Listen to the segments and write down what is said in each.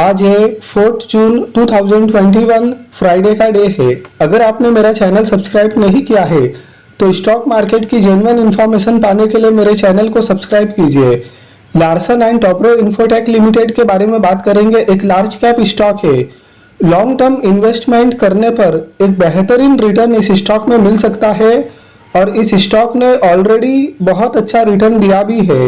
आज है 4 जून 2021 फ्राइडे का डे है। अगर आपने मेरा चैनल सब्सक्राइब नहीं किया है तो स्टॉक मार्केट की जेन्युइन इन्फॉर्मेशन पाने के लिए मेरे चैनल को सब्सक्राइब कीजिए। Larsen and Toubro infotech limited के बारे में बात करेंगे। एक लार्ज कैप स्टॉक है। लॉन्ग टर्म इन्वेस्टमेंट करने पर एक बेहतरीन रिटर्न इस स्टॉक में मिल सकता है और इस स्टॉक ने ऑलरेडी बहुत अच्छा रिटर्न दिया भी है।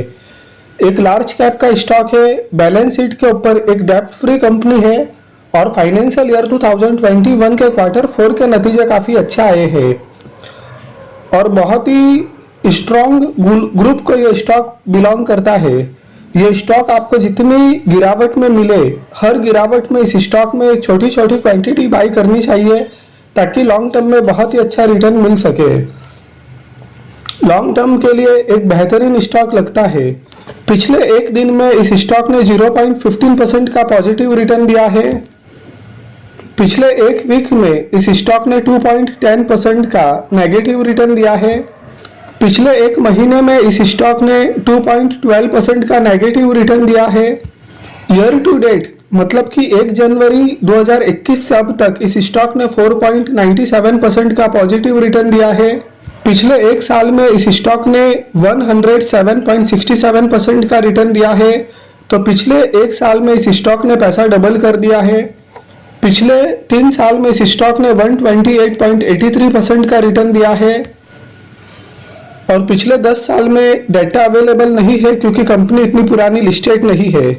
एक लार्ज कैप का स्टॉक है, बैलेंस शीट के ऊपर एक डेब्ट फ्री कंपनी है और फाइनेंशियल ईयर 2021 के क्वार्टर 4 के नतीजे काफी अच्छे आए हैं और बहुत ही स्ट्रॉन्ग ग्रुप को ये स्टॉक बिलोंग करता है। ये स्टॉक आपको जितनी गिरावट में मिले, हर गिरावट में इस स्टॉक में छोटी छोटी क्वांटिटी बाई करनी चाहिए ताकि लॉन्ग टर्म में बहुत ही अच्छा रिटर्न मिल सके। लॉन्ग टर्म के लिए एक बेहतरीन स्टॉक लगता है। पिछले एक दिन में इस स्टॉक ने 0.15% का पॉजिटिव रिटर्न दिया है। पिछले एक वीक में इस स्टॉक ने 2.10% का नेगेटिव रिटर्न दिया है। पिछले एक महीने में इस स्टॉक ने 2.12% का नेगेटिव रिटर्न दिया है। ईयर टू डेट मतलब कि 1 जनवरी 2021 से अब तक इस स्टॉक ने 4.97% का पॉजिटिव रिटर्न दिया है। पिछले एक साल में इस स्टॉक ने 107.67% का रिटर्न दिया है। तो पिछले एक साल में इस स्टॉक ने पैसा डबल कर दिया है। पिछले 3 साल में इस स्टॉक ने 128.83% का रिटर्न दिया है और पिछले 10 साल में डाटा अवेलेबल नहीं है क्योंकि कंपनी इतनी पुरानी लिस्टेड नहीं है।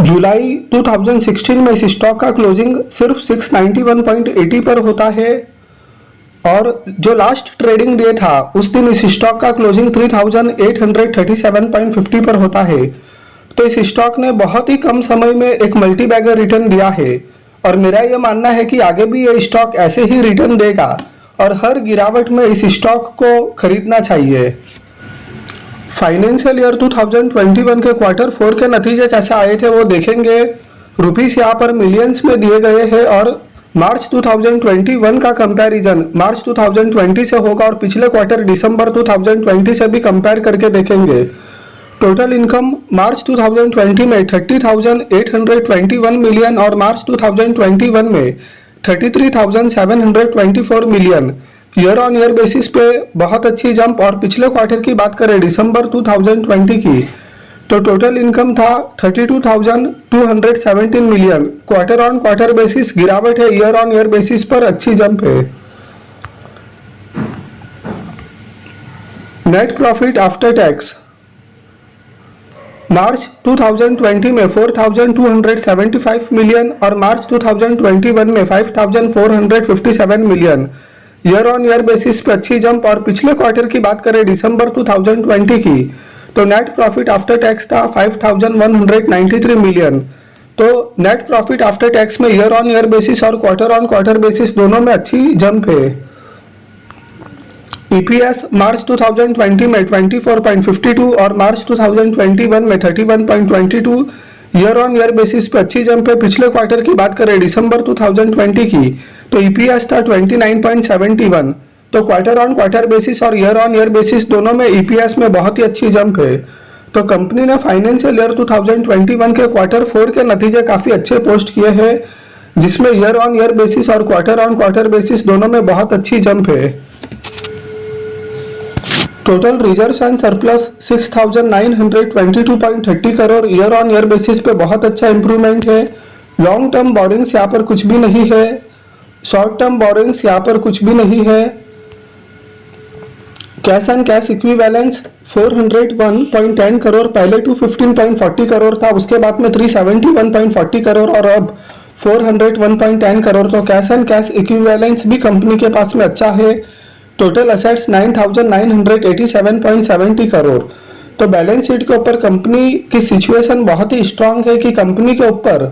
जुलाई 2016 में इस स्टॉक का क्लोजिंग सिर्फ 691.80 पर होता है और जो लास्ट ट्रेडिंग डे था उस दिन इस स्टॉक का क्लोजिंग 3837.50 पर होता है। तो इस स्टॉक ने बहुत ही कम समय में एक मल्टी बैगर रिटर्न दिया है और मेरा यह मानना है कि आगे भी ये स्टॉक ऐसे ही रिटर्न देगा और हर गिरावट में इस स्टॉक को खरीदना चाहिए। फाइनेंशियल ईयर 2021 के क्वार्टर 4 के नतीजे कैसे आए थे वो देखेंगे। रुपीस यहाँ पर मिलियंस में दिए गए हैं और मार्च 2021 का कंपैरिजन मार्च 2020 से होगा और पिछले क्वार्टर दिसंबर 2020 से भी कंपेयर करके देखेंगे। टोटल इनकम मार्च 2020 में 30,821 मिलियन और मार्च 2021 में 33,724 million. Year on year basis पे बहुत अच्छी जंप। और पिछले क्वार्टर की बात करें दिसंबर 2020 की तो टोटल इनकम था 32,217 million. Quarter on quarter basis गिरावट है, ईयर ऑन ईयर बेसिस पर अच्छी जंप है। नेट प्रॉफिट आफ्टर टैक्स मार्च 2020 में 4,275 मिलियन और मार्च 2021 में 5,457 million. Year on year basis पे अच्छी जंप। और पिछले क्वार्टर की बात करें दिसंबर 2020 की तो नेट प्रॉफिट आफ्टर टैक्स था 5,193 मिलियन। तो नेट प्रॉफिट आफ्टर टैक्स में ईयर ऑन ईयर बेसिस और क्वार्टर ऑन क्वार्टर बेसिस दोनों में अच्छी जंप है। ईपीएस मार्च 2020 में 24.52 और मार्च 2021 में 31.22। ईयर ऑन ईयर बेसिस पे अच्छी जंप है। पिछले क्वार्टर की बात करें दिसंबर 2020 की तो ईपीएस था 29.71। तो क्वार्टर ऑन क्वार्टर बेसिस और ईयर ऑन ईयर बेसिस दोनों में ईपीएस में बहुत ही अच्छी जंप है। तो कंपनी ने फाइनेंशियल ईयर 2021 के क्वार्टर 4 के नतीजे काफी अच्छे पोस्ट किए हैं जिसमें ईयर ऑन ईयर बेसिस और क्वार्टर ऑन क्वार्टर बेसिस दोनों में बहुत अच्छी जंप है। Total reserves and surplus 6,922.30 crore. Year on year basis पे बहुत अच्छा इंप्रूवमेंट है। लॉन्ग टर्म बोरिंग्स यहाँ पर कुछ भी नहीं है। शॉर्ट टर्म बोरिंग्स यहाँ पर कुछ भी नहीं है। Cash and cash equivalence 401.10 crore, पहले 215.40 करोड़ था, उसके बाद में 371.40 करोड़ और अब 401.10 करोड़। तो कैश एंड कैश इक्विवेलेंस भी कंपनी के पास में अच्छा है। Total assets 9,987.70 crore. तो बैलेंस शीट के ऊपर कंपनी की सिचुएशन बहुत ही स्ट्रांग है कि कंपनी के ऊपर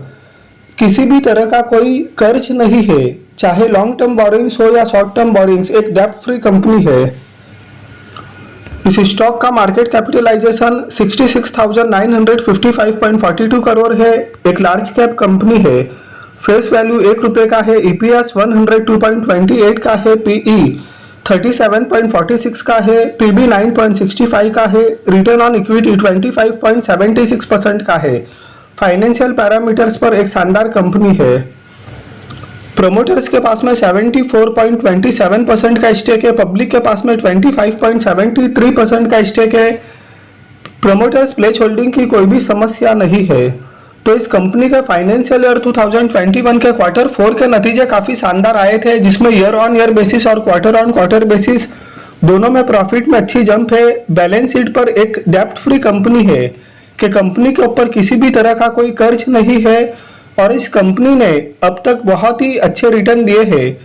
किसी भी तरह का कोई कर्ज नहीं है, चाहे लॉन्ग टर्म बोरिंग्स हो या शॉर्ट टर्म बोरिंग्स। एक डेब्ट फ्री कंपनी है। इस स्टॉक का मार्केट कैपिटलाइजेशन 66,955.42 करोड़ है। एक लार्ज कैप कंपनी है। फेस वैल्यू 1 रुपए का है। ईपीएस 102.28 का है। पीई 37.46 का है। पीबी 9.65 का है। रिटर्न ऑन इक्विटी 25.76% का है। फाइनेंशियल पैरामीटर्स पर एक शानदार कंपनी है। प्रमोटर्स के पास में 74.27% का स्टेक है, पब्लिक के पास में 25.73% का स्टेक है। प्रमोटर्स प्लेस होल्डिंग की कोई भी समस्या नहीं है। तो इस कंपनी के फाइनेंशियल ईयर 2021 के क्वार्टर 4 के नतीजे काफी शानदार आए थे, जिसमें ईयर ऑन ईयर बेसिस और क्वार्टर ऑन क्वार्टर बेसिस दोनों में प्रॉफिट में अच्छी जंप है। बैलेंस शीट पर एक डेब्ट फ्री कंपनी है कि कंपनी के ऊपर किसी भी तरह का कोई कर्ज नहीं है और इस कंपनी ने अब तक बहुत ही अच्छे रिटर्न दिए हैं।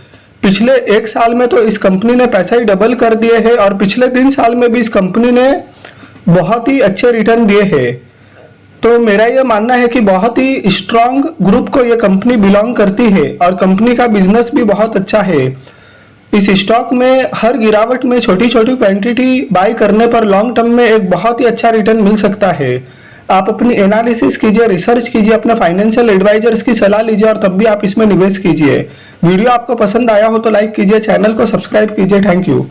पिछले 1 साल में तो इस कंपनी ने पैसा ही डबल कर दिए हैं और पिछले 3 साल में भी इस कंपनी ने बहुत ही अच्छे रिटर्न दिए हैं। तो मेरा यह मानना है कि बहुत ही स्ट्रांग ग्रुप को यह कंपनी बिलोंग करती है और कंपनी का बिजनेस भी बहुत अच्छा है। इस स्टॉक में हर गिरावट में छोटी छोटी क्वांटिटी बाय करने पर लॉन्ग टर्म में एक बहुत ही अच्छा रिटर्न मिल सकता है। आप अपनी एनालिसिस कीजिए, रिसर्च कीजिए, अपने फाइनेंशियल एडवाइजर्स की सलाह लीजिए और तब भी आप इसमें निवेश कीजिए। वीडियो आपको पसंद आया हो तो लाइक कीजिए, चैनल को सब्सक्राइब कीजिए। Thank you.